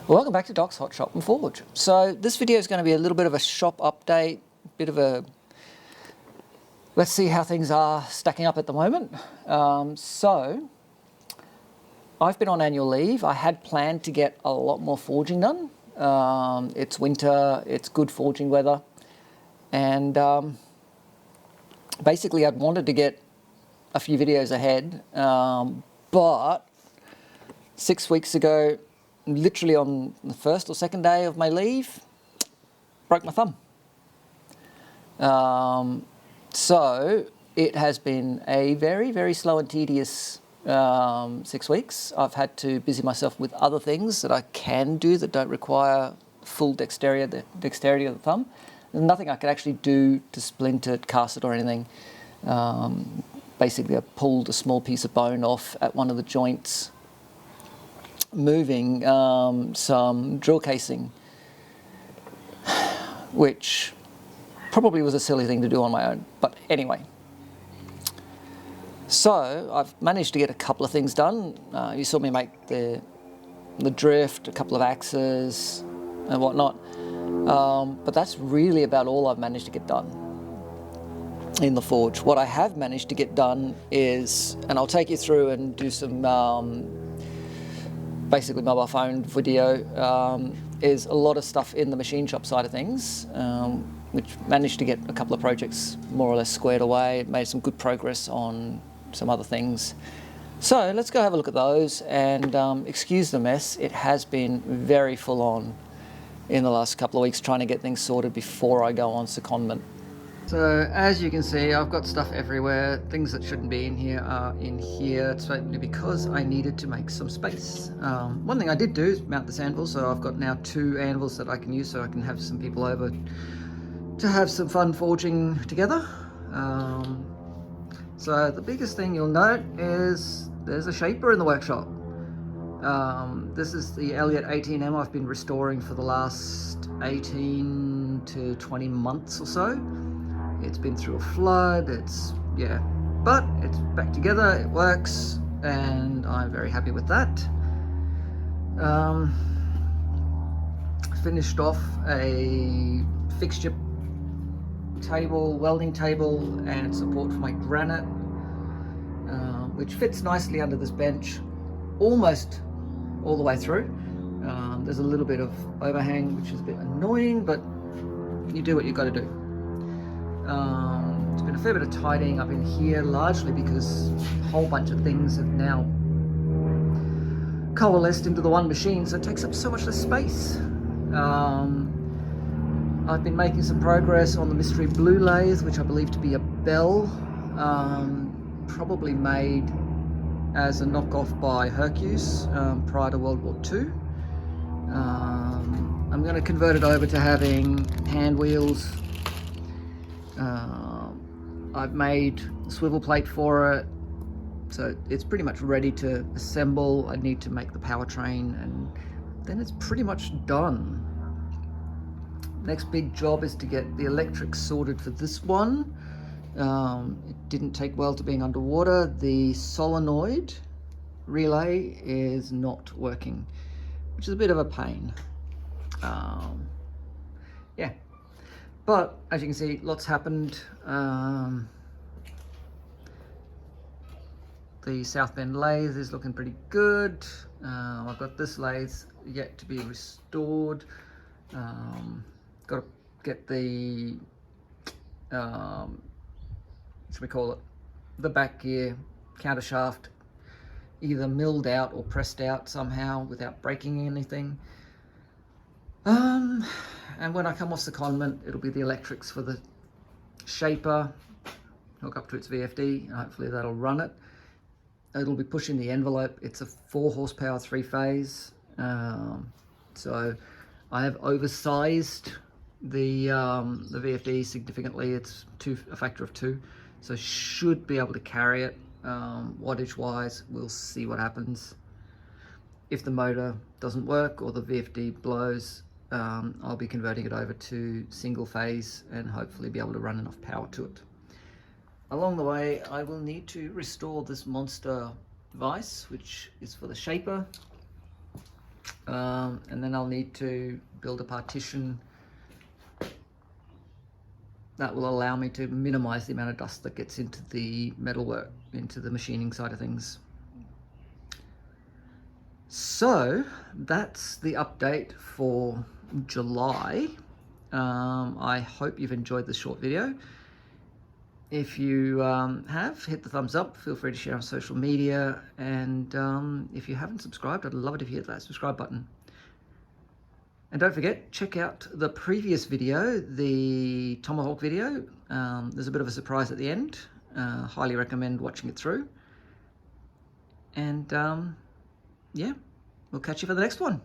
Welcome back to Doc's Hot Shop and Forge. So this video is going to be a little bit of a shop update, bit of a let's see how things are stacking up at the moment. So I've been on annual leave. I had planned to get a lot more forging done. It's winter, it's good forging weather, and basically I'd wanted to get a few videos ahead, but 6 weeks ago, literally on the first or second day of my leave, broke my thumb. So it has been a very, very slow and tedious 6 weeks. I've had to busy myself with other things that I can do that don't require full dexterity of the thumb. There's nothing I could actually do to splint it, cast it or anything. Basically I pulled a small piece of bone off at one of the joints, moving some drill casing, which probably was a silly thing to do on my own, but anyway. So I've managed to get a couple of things done. You saw me make the drift, a couple of axes and whatnot, but that's really about all I've managed to get done in the forge. What I have managed to get done is, and I'll take you through and do some basically mobile phone video, is a lot of stuff in the machine shop side of things, which managed to get a couple of projects more or less squared away, made some good progress on some other things. So let's go have a look at those, and excuse the mess, it has been very full on in the last couple of weeks trying to get things sorted before I go on secondment. So as you can see, I've got stuff everywhere. Things that shouldn't be in here are in here. It's mainly because I needed to make some space. One thing I did do is mount this anvil, so I've got now 2 anvils that I can use, so I can have some people over to have some fun forging together. So the biggest thing you'll note is there's a shaper in the workshop. This is the Elliott 18M I've been restoring for the last 18 to 20 months or so. It's been through a flood, but it's back together, it works, and I'm very happy with that. Finished off a fixture table, welding table, and support for my granite, which fits nicely under this bench, almost all the way through. There's a little bit of overhang, which is a bit annoying, but you do what you've got to do. There's been a fair bit of tidying up in here, largely because a whole bunch of things have now coalesced into the one machine, so it takes up so much less space. I've been making some progress on the Mystery Blue lathe, which I believe to be a Bell, probably made as a knockoff by Hercules prior to World War II. I'm going to convert it over to having hand wheels. I've made a swivel plate for it, so it's pretty much ready to assemble. I need to make the powertrain, and then it's pretty much done. Next big job is to get the electrics sorted for this one. It didn't take well to being underwater. The solenoid relay is not working, which is a bit of a pain. Yeah, but as you can see, lots happened. The South Bend lathe is looking pretty good. I've got this lathe yet to be restored. Got to get the what should we call it, the back gear counter shaft either milled out or pressed out somehow without breaking anything. And when I come off secondment, it'll be the electrics for the shaper, hook up to its VFD, and hopefully that'll run it. It'll be pushing the envelope. It's a 4 horsepower 3-phase, so I have oversized the VFD significantly. It's a factor of 2, so should be able to carry it. Wattage wise, we'll see what happens. If the motor doesn't work or the VFD blows, I'll be converting it over to single phase and hopefully be able to run enough power to it. Along the way, I will need to restore this monster vise, which is for the shaper. and then I'll need to build a partition that will allow me to minimize the amount of dust that gets into the metalwork, into the machining side of things. So that's the update for July. I hope you've enjoyed this short video. If you have, hit the thumbs up, feel free to share on social media, and if you haven't subscribed, I'd love it if you hit that subscribe button. And don't forget, check out the previous video, the Tomahawk video. There's a bit of a surprise at the end. Highly recommend watching it through. And yeah, we'll catch you for the next one.